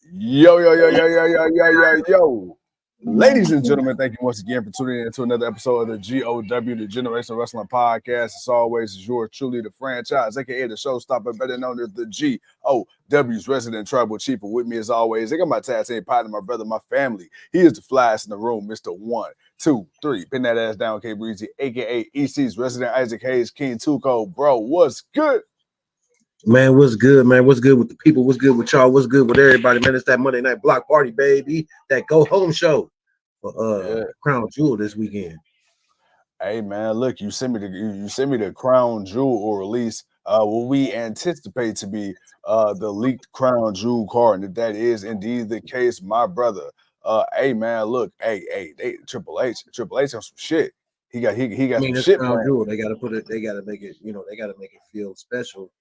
Yo. Ladies and gentlemen, thank you once again for tuning in to another episode of the GOW, the Generational Wrestling Podcast. As always, is yours truly, the franchise, aka the showstopper, better known as the GOW's resident tribal chief. And with me, as always, I got my tag team partner, my brother, my family. He is the flyest in the room, Mr. 1, 2, 3. Pin that ass down, K Breezy, aka EC's resident Isaac Hayes, King Tuco. Bro, what's good? Man, what's good, man? What's good with the people? What's good with y'all? What's good with everybody, man? It's that Monday night block party, baby. That go home show for Crown Jewel this weekend. Hey man, look, you sent me the Crown Jewel or release what we anticipate to be the leaked Crown Jewel card, and if that is indeed the case, my brother. Hey man, look, they Triple H on some shit. He got some It's shit Crown planned. Jewel. They gotta put it, they gotta make it, they gotta make it feel special.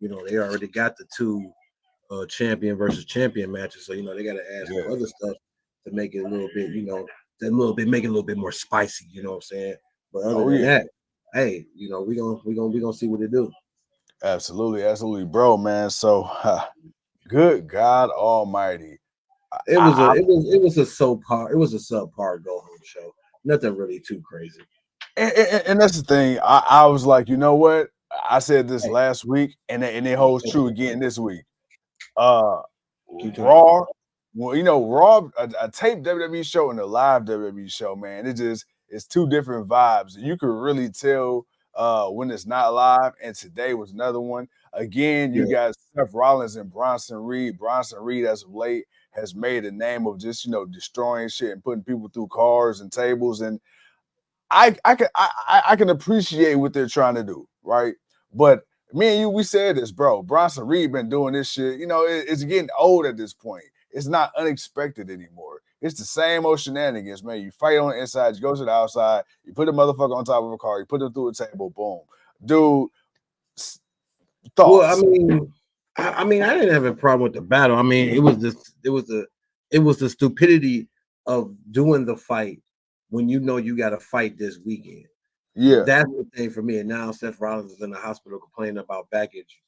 They already got the two champion versus champion matches, so they gotta add some other stuff to make it a little bit, make it a little bit more spicy, you know what I'm saying? But other than that, hey, we gonna see what they do. Absolutely, bro, man. So, good God Almighty, It was a subpar go home show. Nothing really too crazy. and that's the thing. I was like, you know what? I said this last week, and it holds true again this week. Raw, Raw, a taped WWE show and a live WWE show, man. It's two different vibes. You can really tell when it's not live, and today was another one. Again, you got Seth Rollins and Bronson Reed. Bronson Reed, as of late, has made a name of just destroying shit and putting people through cars and tables. And I can appreciate what they're trying to do, right? But me and you, we said this, bro. Bronson Reed been doing this shit. It's getting old at this point. It's not unexpected anymore. It's the same old shenanigans, man. You fight on the inside, you go to the outside, you put a motherfucker on top of a car, you put him through a table, boom. Dude, thoughts? Well, I didn't have a problem with the battle. It was the stupidity of doing the fight when you got to fight this weekend. Yeah, that's the thing for me. And now Seth Rollins is in the hospital complaining about back injuries.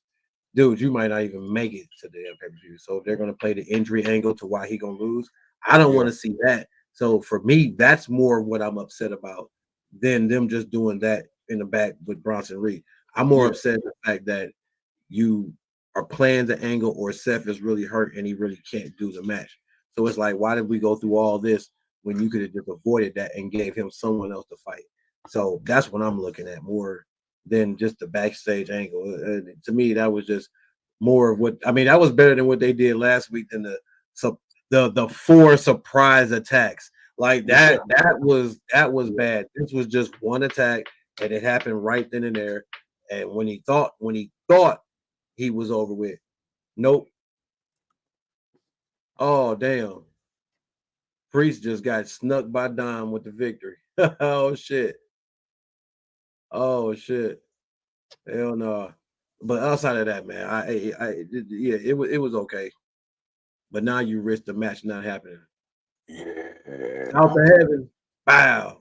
Dude, you might not even make it to the pay-per-view. So they're gonna play the injury angle to why he gonna lose. I don't want to see that. So for me, that's more what I'm upset about than them just doing that in the back with Bronson Reed. I'm more upset at the fact that you are playing the angle or Seth is really hurt and he really can't do the match. So it's like, why did we go through all this when you could have just avoided that and gave him someone else to fight? So that's what I'm looking at more than just the backstage angle. To me, that was just more of what that was better than what they did last week than the 4 surprise attacks. Like that was bad. This was just one attack and it happened right then and there. And when he thought he was over with, nope. Oh damn. Priest just got snuck by Dom with the victory. Oh shit. Hell no. But outside of that, man, it was okay. But now you risk the match not happening. Yeah. Out to heaven. Wow.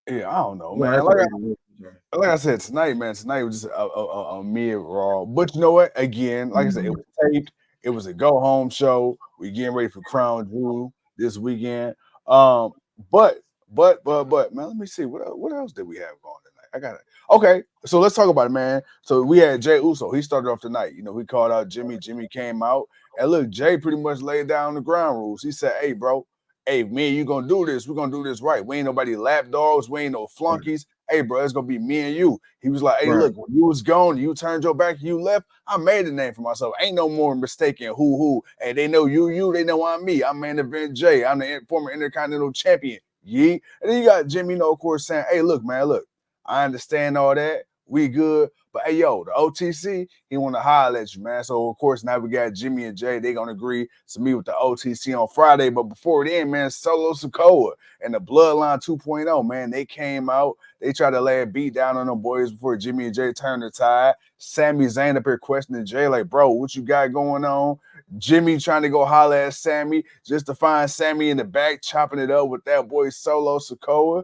Yeah, I don't know, man. Like I said, tonight was just a mid Raw. But you know what? Again, like I said, it was taped. It was a go home show. We getting ready for Crown Jewel this weekend. But man, let me see what else did we have going tonight? I got it. Okay, so let's talk about it, man. So we had Jey Uso. He started off tonight. We called out Jimmy. Jimmy came out, and look, Jey pretty much laid down the ground rules. He said, "Hey, bro, hey, me and you gonna do this. We're gonna do this right. We ain't nobody lap dogs. We ain't no flunkies. Hey, bro, it's gonna be me and you." He was like, "Hey, look, when you was gone, you turned your back, you left. I made a name for myself. Ain't no more mistaking who. Hey, they know you. They know I'm me. I'm Man Event Jay. I'm the former Intercontinental Champion. Yee." And then you got Jimmy, of course, saying, "Hey, look, man, look. I understand all that. We good. But hey, yo, the OTC, he want to holler at you, man." So, of course, now we got Jimmy and Jay. They going to agree to meet with the OTC on Friday. But before then, man, Solo Sikoa and the Bloodline 2.0, man, they came out. They tried to lay a beat down on them boys before Jimmy and Jay turned the tide. Sami Zayn up here questioning Jay, like, bro, what you got going on? Jimmy trying to go holler at Sami just to find Sami in the back, chopping it up with that boy Solo Sikoa.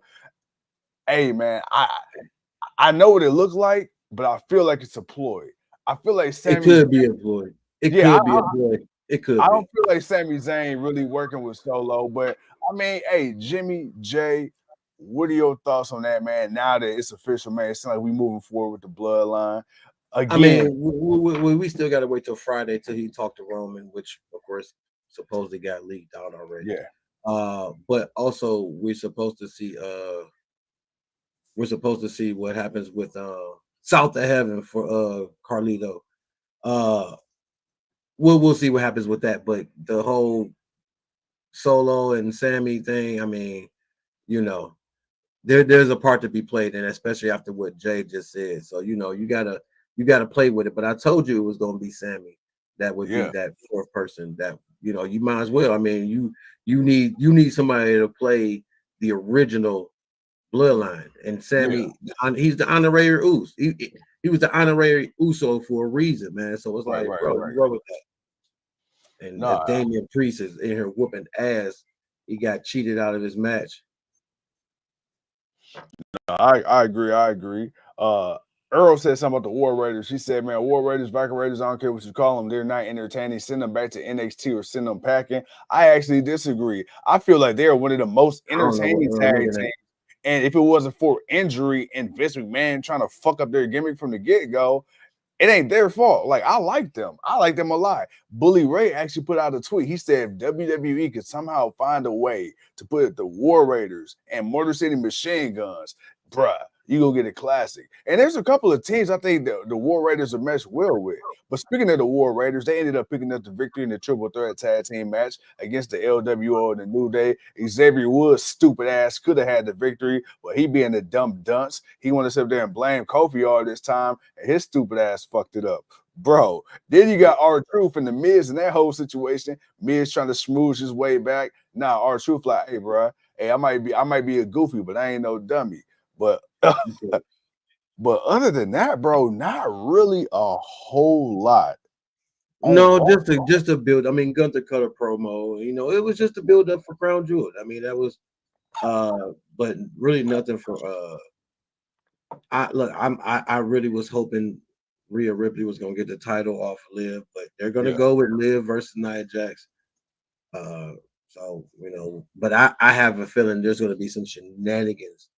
Hey, man, I know what it looks like, but I feel like it's a ploy. I feel like Sami. It could be a ploy. It could be a ploy. It could I be. don't feel like Sami Zayn really working with Solo, but I mean, hey, Jimmy, Jay, what are your thoughts on that, man? Now that it's official, man, it seems like we moving forward with the bloodline. I mean, Again, we still got to wait till Friday till he talked to Roman, which of course supposedly got leaked out already. yeah, But also we're supposed to see what happens with South of Heaven for Carlito. Uh, we'll see what happens with that. But the whole Solo and Sammy thing, I mean, you know, there's a part to be played, and especially after what Jay just said. So you gotta play with it. But I told you it was gonna be Sammy that would be yeah, that fourth person. That you might as well. I mean, you need somebody to play the original bloodline, and yeah. Sammy, he's the honorary Us. He was the honorary Uso for a reason, man. So it's Right, like, right, bro, right. you roll with that. And No, if Damian Priest is in here whooping ass, he got cheated out of his match. I agree. I agree. Earl said something about the War Raiders. She said, man, War Raiders, Viking Raiders, I don't care what you call them. They're not entertaining. Send them back to NXT or send them packing. I actually disagree. I feel like they're one of the most I don't know what entertaining they're tag looking at. teams. And if it wasn't for injury and Vince McMahon trying to fuck up their gimmick from the get-go, it ain't their fault. Like, I like them. I like them a lot. Bully Ray actually put out a tweet. He said if WWE could somehow find a way to put the War Raiders and Motor City Machine Guns, bruh, you gonna get a classic. And there's a couple of teams I think the War Raiders are meshed well with. But speaking of the War Raiders, they ended up picking up the victory in the triple threat tag team match against the LWO and the New Day. Xavier Woods' stupid ass could have had the victory, but he being a dumb dunce, he wanted to sit there and blame Kofi all this time, and his stupid ass fucked it up. Bro, then you got R-Truth and the Miz in that whole situation. Miz trying to smooth his way back. Nah, R-Truth like, hey, bro, hey, I might be a goofy, but I ain't no dummy. But but other than that, bro, not really a whole lot. No, just to build. I mean, Gunther cut a promo. It was just to build up for Crown Jewel. I mean, that was but really nothing for I really was hoping Rhea Ripley was gonna get the title off Liv, but they're gonna Yeah. go with Liv versus Nia Jax. So but I have a feeling there's gonna be some shenanigans,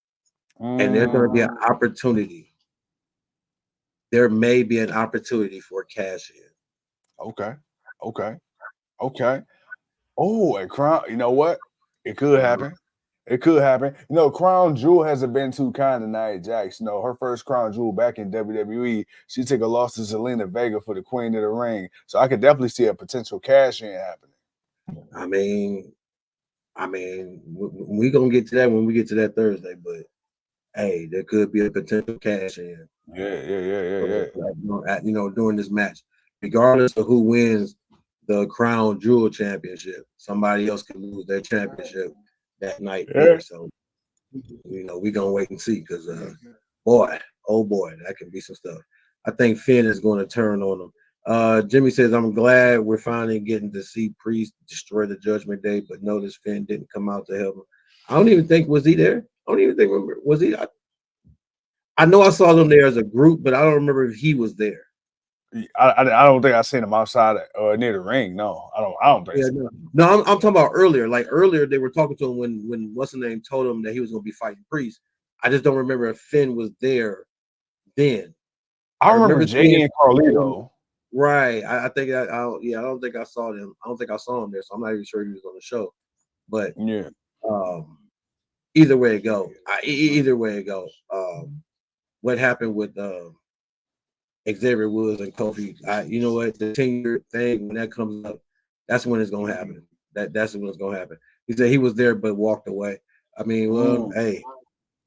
and there's gonna be an opportunity. There may be an opportunity for cash in. Okay. Oh, and Crown, you know what? It could happen. It could happen. Crown Jewel hasn't been too kind to Nia Jax. Her first Crown Jewel back in WWE, she took a loss to Zelina Vega for the Queen of the Ring. So I could definitely see a potential cash in happening. I mean, we're gonna get to that when we get to that Thursday, but hey, there could be a potential cash in. Yeah. During this match, regardless of who wins the Crown Jewel Championship, somebody else can lose their championship that night there. So, we're gonna wait and see because, oh boy, that can be some stuff. I think Finn is going to turn on them. Jimmy says, I'm glad we're finally getting to see Priest destroy the Judgment Day, but notice Finn didn't come out to help him. I don't even think, was he there? I don't even think, was he? I know I saw them there as a group, but I don't remember if he was there. I don't think I seen him outside near the ring. No, I don't think so. No, I'm talking about earlier. Like earlier, they were talking to him when what's the name told him that he was going to be fighting Priest. I just don't remember if Finn was there then. I remember JD and Carlito. Right. I think I don't think I saw them. I don't think I saw him there, so I'm not even sure he was on the show. But yeah, either way it go. What happened with Xavier Woods and Kofi? You know what? The 10-year thing, when that comes up, that's when it's gonna happen. That's when it's gonna happen. He said he was there but walked away. I mean, well, hey.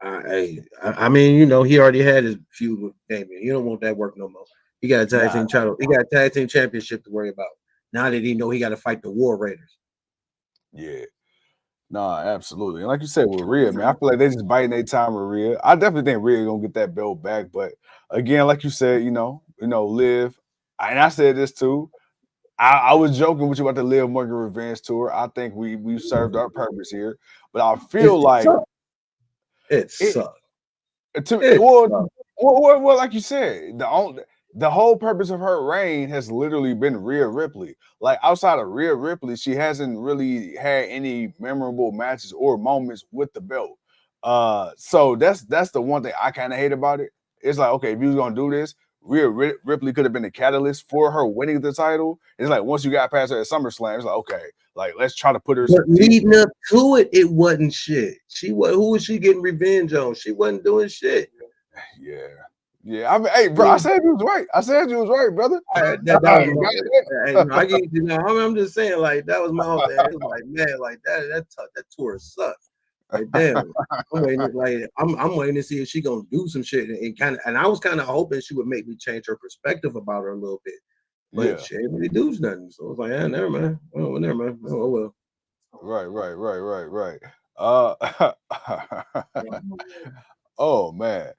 I mean, he already had his feud with Damian. You don't want that work no more. He got a tag team title. He got a tag team championship to worry about. Now that he got to fight the War Raiders. Yeah. No, absolutely. And like you said with Rhea, man, I feel like they just biting their time with Rhea. I definitely think Rhea gonna get that belt back. But again, like you said, Liv, and I said this too. I was joking with you about the Liv Morgan Revenge Tour. I think we served our purpose here. But I feel like it sucked. Well, like you said, the whole purpose of her reign has literally been Rhea Ripley. Like outside of Rhea Ripley, she hasn't really had any memorable matches or moments with the belt. So that's the one thing I kind of hate about it. It's like, okay, if you was gonna do this, Rhea Ripley could have been the catalyst for her winning the title. It's like once you got past her at SummerSlam, it's like, okay, like let's try to put her. But leading up to it, it wasn't shit. She was who was she getting revenge on? She wasn't doing shit. Yeah. Yeah, I mean, hey, bro, I said you was right. I said you was right, brother. I get you know. I'm just saying, like that was my whole thing. It was like, man, like that tour sucked. Like, damn, I'm waiting. Like, I'm waiting to see if she gonna do some shit and I was kind of hoping she would make me change her perspective about her a little bit, but she ain't really do nothing. So I was like, never mind. Oh, never mind. Oh well. Right. Oh man.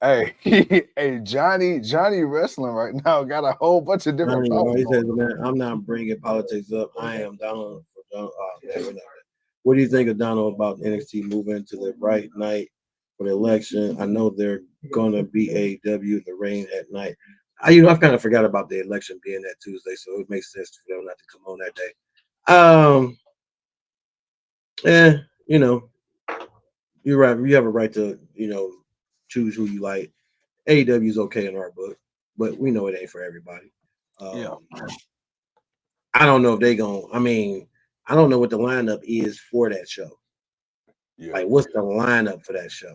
Hey, hey, Johnny wrestling right now got a whole bunch of different thoughts. He says, man, I'm not bringing politics up. I am Donald. What do you think of Donald about NXT moving to the right night for the election? I know they're gonna be AEW the reign at night. I've kind of forgot about the election being that Tuesday, so it makes sense for them not to come on that day. You're right. You have a right to, choose who you like. AEW is okay in our book, but we know it ain't for everybody. I don't know if they gonna. I mean, I don't know what the lineup is for that show. Like, what's the lineup for that show?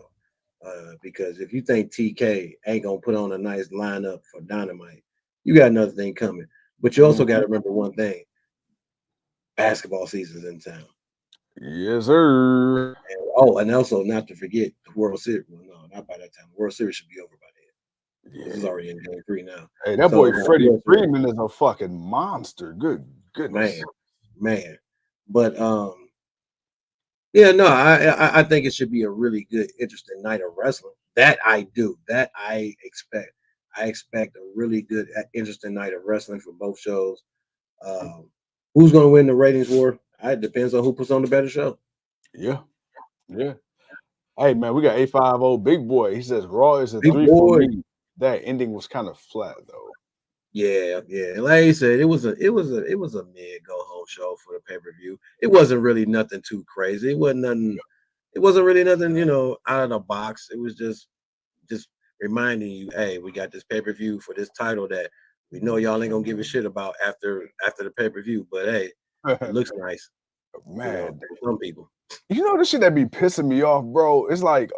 Because if you think TK ain't gonna put on a nice lineup for Dynamite, you got another thing coming. But you also got to remember one thing: basketball season's in town. Yes, sir. And also not to forget the World Series. Well, no, not by that time. The World Series should be over by then. This is already in Game 3 now. Hey, that boy Freddie Freeman is a fucking monster. Goodness. Man. But I think it should be a really good, interesting night of wrestling. That I do. That I expect. I expect a really good, interesting night of wrestling for both shows. Who's going to win the ratings war? It depends on who puts on the better show. Yeah. Hey man, we got 850 Big Boy. He says Raw is a 3 for me. That ending was kind of flat though. Yeah. Like I said, it was a mid go home show for the pay-per-view. It wasn't really nothing too crazy. It wasn't really nothing, out of the box. It was just reminding you, hey, we got this pay-per-view for this title that we know y'all ain't gonna give a shit about after the pay-per-view, but hey, it looks nice. Man, some people. The shit that be pissing me off, bro. It's like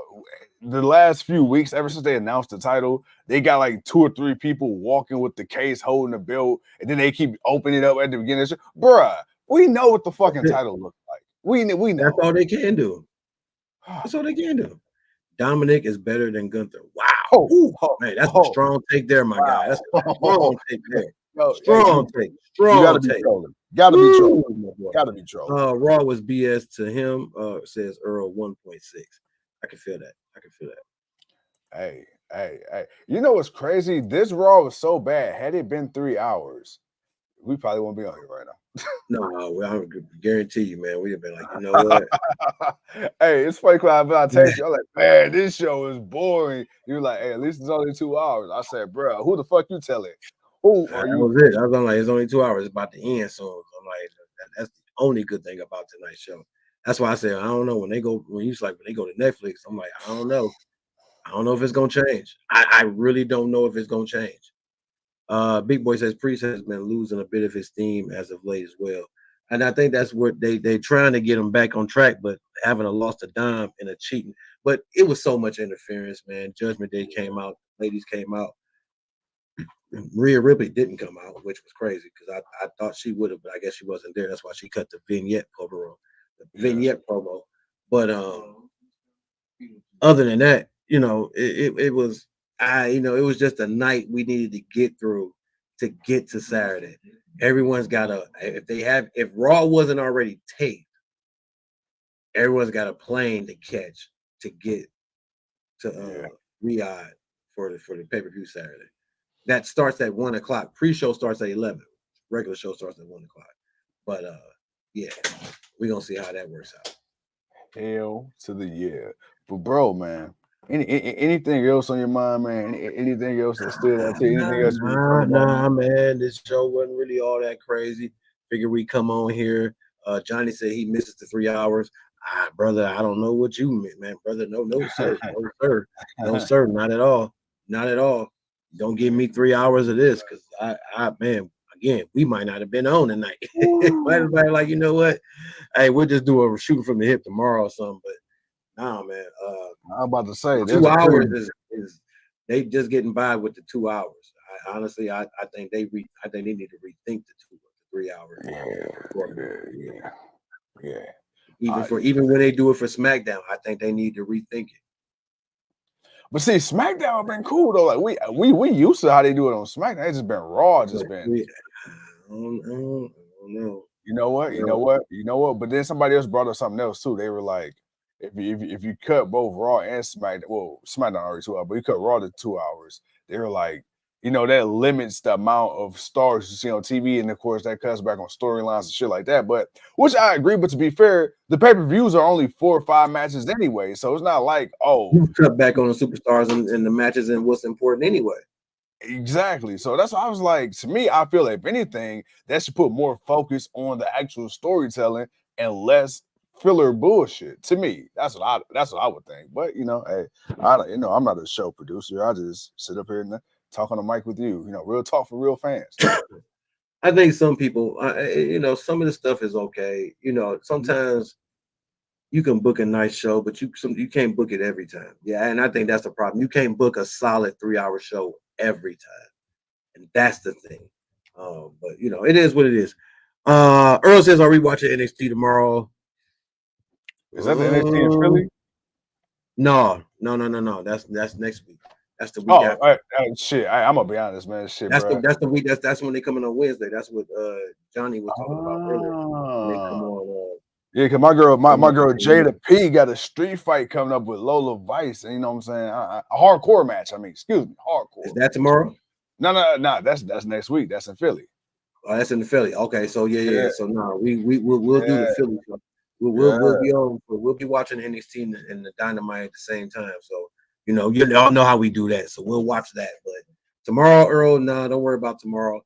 the last few weeks, ever since they announced the title, they got like 2 or 3 people walking with the case holding the belt, and then they keep opening it up at the beginning. Bruh, we know what the fucking title looks like. We know. That's all they can do. That's all they can do. Dominic is better than Gunther. Wow. Man, that's a strong take there, my guy. That's a strong take there. Strong take. Strong take. Gotta be trolling. Raw was BS to him, says Earl 1.6. I can feel that. Hey. You know what's crazy? This Raw was so bad. Had it been 3 hours, we probably won't be on here right now. No, I guarantee you, man. We'd have been like, you know what? Hey, it's funny because I text you, I'm like, man, this show is boring. You're like, hey, at least it's only 2 hours. I said, bro, who the fuck you telling? Who are you? That was it. I was like, it's only 2 hours. It's about to end soon. I'm like, that's the only good thing about tonight's show. That's why I said, I don't know when they go to Netflix. I'm like, I don't know. I don't know if it's gonna change. I really don't know if it's gonna change. Big Boy says Priest has been losing a bit of his steam as of late as well. And I think that's what they're trying to get him back on track, but having lost a dime and a cheating. But it was so much interference, man. Judgment Day came out, ladies came out. Rhea Ripley didn't come out, which was crazy because I thought she would have, but I guess she wasn't there. That's why she cut the vignette promo. But other than that, it was it was just a night we needed to get through to get to Saturday. Everyone's got if Raw wasn't already taped, everyone's got a plane to catch to get to Riyadh for the pay-per-view Saturday. That starts at 1:00. Pre-show starts at 11. Regular show starts at 1:00. But we're gonna see how that works out. Hell to the yeah. But bro, man, Anything else on your mind, man? Anything else that stood out to you? Anything else you want to talk about? Nah, man. This show wasn't really all that crazy. Figure we come on here. Johnny said he misses the 3 hours. Brother, I don't know what you meant, man. Brother, no, sir. No, sir. No, sir. Not at all. Not at all. Don't give me 3 hours of this because man, again, we might not have been on tonight. Everybody like, you know what? Hey, we'll just do a shooting from the hip tomorrow or something. But nah, man. I'm about to say 2 hours is they just getting by with the 2 hours. Honestly, I think they need to rethink the 3 hours. Yeah. Even when they do it for SmackDown, I think they need to rethink it. But see, SmackDown have been cool though. Like we used to how they do it on SmackDown. It's just been Raw, just been. I don't know. You know what? But then somebody else brought up something else too. They were like, if you cut both Raw and SmackDown, well, SmackDown already 2 hours, but you cut Raw to 2 hours. They were like, that limits the amount of stars you see on TV, and of course that cuts back on storylines and shit like that. But which I agree. But to be fair, the pay-per-views are only 4 or 5 matches anyway, so it's not like you cut back on the superstars and the matches and what's important anyway. Exactly. So that's why I was like, to me, I feel like if anything, that should put more focus on the actual storytelling and less filler bullshit. To me, that's what I would think. But hey, I'm not a show producer. I just sit up here and talk on the mic with you. Real talk for real fans. I think some people, some of the stuff is okay. Sometimes you can book a nice show, but you can't book it every time. Yeah, and I think that's the problem. You can't book a solid 3-hour show every time, and that's the thing. But it is what it is. Earl says, "Are we watching NXT tomorrow?" Is that the NXT in Philly? No. That's next week. That's the week after. Shit. I'm gonna be honest, man. Shit, that's the week. That's when they come in on Wednesday. That's what Johnny was talking about earlier. When they come on. Yeah, because my girl Jada P got a street fight coming up with Lola Vice, and you know what I'm saying? A hardcore match. I mean, excuse me, hardcore. Is that tomorrow? No. That's next week. That's in Philly. Oh, that's in the Philly. Okay, so yeah. So no, we'll do the Philly show. We'll be on. We'll be watching NXT and the Dynamite at the same time. So you all know how we do that. So we'll watch that. But tomorrow, Earl, don't worry about tomorrow.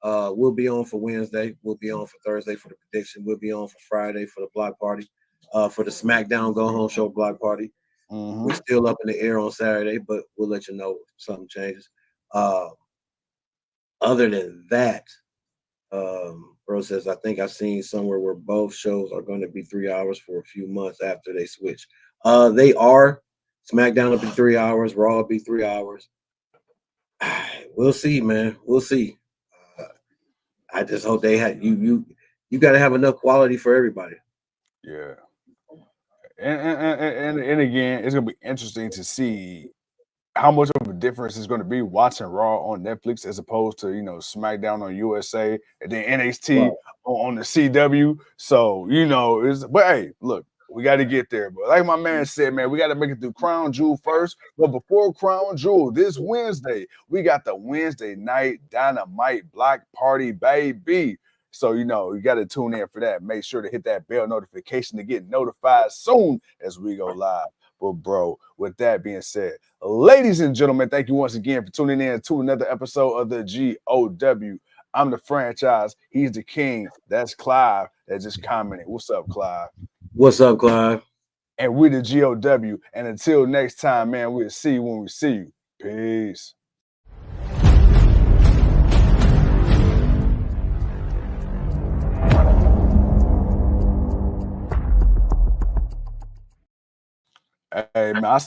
We'll be on for Wednesday. We'll be on for Thursday for the prediction. We'll be on for Friday for the block party. For the SmackDown Go Home Show block party. Mm-hmm. We're still up in the air on Saturday, but we'll let you know if something changes. Other than that, Bro says, I think I've seen somewhere where both shows are going to be 3 hours for a few months after they switch. They are. SmackDown will be 3 hours. Raw will be 3 hours. We'll see, man. We'll see. I just hope they had you got to have enough quality for everybody. Yeah. And again, it's gonna be interesting to see how much of a difference is going to be watching Raw on Netflix as opposed to SmackDown on USA and then NXT on the CW. So but hey, look, we got to get there. But like my man said, man, we got to make it through Crown Jewel first. But before Crown Jewel, this Wednesday, we got the Wednesday night Dynamite block party, baby. So, you got to tune in for that. Make sure to hit that bell notification to get notified soon as we go live. But, bro, with that being said, ladies and gentlemen, thank you once again for tuning in to another episode of the GOW. I'm the franchise. He's the king. That's Clive that just commented. What's up, Clive? What's up, Clive? And we're the GOW. And until next time, man, we'll see you when we see you. Peace. Hey, man,